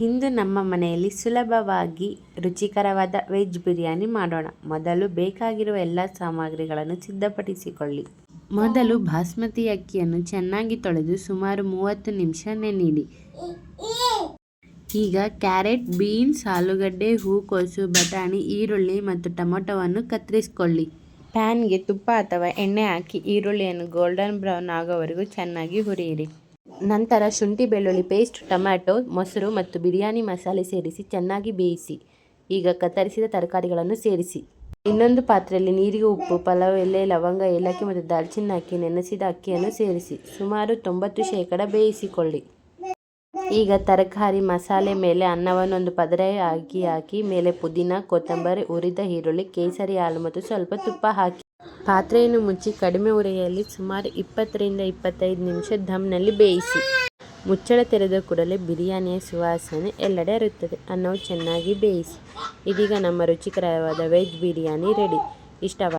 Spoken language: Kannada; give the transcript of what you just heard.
ಇಂದು ನಮ್ಮ ಮನೆಯಲ್ಲಿ ಸುಲಭವಾಗಿ ರುಚಿಕರವಾದ ವೆಜ್ ಬಿರಿಯಾನಿ ಮಾಡೋಣ. ಮೊದಲು ಬೇಕಾಗಿರುವ ಎಲ್ಲ ಸಾಮಗ್ರಿಗಳನ್ನು ಸಿದ್ಧಪಡಿಸಿಕೊಳ್ಳಿ. ಮೊದಲು ಬಾಸ್ಮತಿ ಅಕ್ಕಿಯನ್ನು ಚೆನ್ನಾಗಿ ತೊಳೆದು ಸುಮಾರು 30 ನಿಮಿಷ ನೆನೆಯಿರಿ. ಈಗ ಕ್ಯಾರೆಟ್, ಬೀನ್ಸ್, ಆಲೂಗಡ್ಡೆ, ಹೂಕೋಸು, ಬಟಾಣಿ, ಈರುಳ್ಳಿ ಮತ್ತು ಟೊಮೊಟೊವನ್ನು ಕತ್ತರಿಸಿಕೊಳ್ಳಿ. ಪ್ಯಾನ್ಗೆ ತುಪ್ಪ ಅಥವಾ ಎಣ್ಣೆ ಹಾಕಿ ಈರುಳ್ಳಿಯನ್ನು ಗೋಲ್ಡನ್ ಬ್ರೌನ್ ಆಗೋವರೆಗೂ ಚೆನ್ನಾಗಿ ಹುರಿಯಿರಿ. ನಂತರ ಶುಂಠಿ ಬೆಳ್ಳುಳ್ಳಿ ಪೇಸ್ಟ್, ಟೊಮ್ಯಾಟೊ, ಮೊಸರು ಮತ್ತು ಬಿರಿಯಾನಿ ಮಸಾಲೆ ಸೇರಿಸಿ ಚೆನ್ನಾಗಿ ಬೇಯಿಸಿ. ಈಗ ಕತ್ತರಿಸಿದ ತರಕಾರಿಗಳನ್ನು ಸೇರಿಸಿ. ಇನ್ನೊಂದು ಪಾತ್ರೆಯಲ್ಲಿ ನೀರಿಗೆ ಉಪ್ಪು, ಪಲಾವ್ ಎಲೆ, ಲವಂಗ, ಏಲಕ್ಕಿ ಮತ್ತು ದಾಲ್ಚಿನ್ನಿ ಹಾಕಿ ನೆನೆಸಿದ ಅಕ್ಕಿಯನ್ನು ಸೇರಿಸಿ ಸುಮಾರು 90% ಬೇಯಿಸಿಕೊಳ್ಳಿ. ಈಗ ತರಕಾರಿ ಮಸಾಲೆ ಮೇಲೆ ಅನ್ನವನ್ನು ಒಂದು ಪದರ ಹಾಕಿ ಮೇಲೆ ಪುದೀನ, ಕೊತ್ತಂಬರಿ, ಹುರಿದ ಈರುಳ್ಳಿ, ಕೇಸರಿ ಹಾಲು ಮತ್ತು ಸ್ವಲ್ಪ ತುಪ್ಪ ಹಾಕಿ ಪಾತ್ರೆಯನ್ನು ಮುಚ್ಚಿ ಕಡಿಮೆ ಉರಿಯಲ್ಲಿ ಸುಮಾರು 20 ರಿಂದ 25 ನಿಮಿಷ ದಮ್ನಲ್ಲಿ ಬೇಯಿಸಿ. ಮುಚ್ಚಳ ತೆರೆದ ಕೂಡಲೇ ಬಿರಿಯಾನಿಯ ಸುವಾಸನೆ ಎಲ್ಲೆಡೆ ಹರಡುತ್ತದೆ. ಅನ್ನವು ಚೆನ್ನಾಗಿ ಬೇಯಿಸಿ. ಇದೀಗ ನಮ್ಮ ರುಚಿಕರವಾದ ವೆಜ್ ಬಿರಿಯಾನಿ ರೆಡಿ. ಇಷ್ಟವಾದ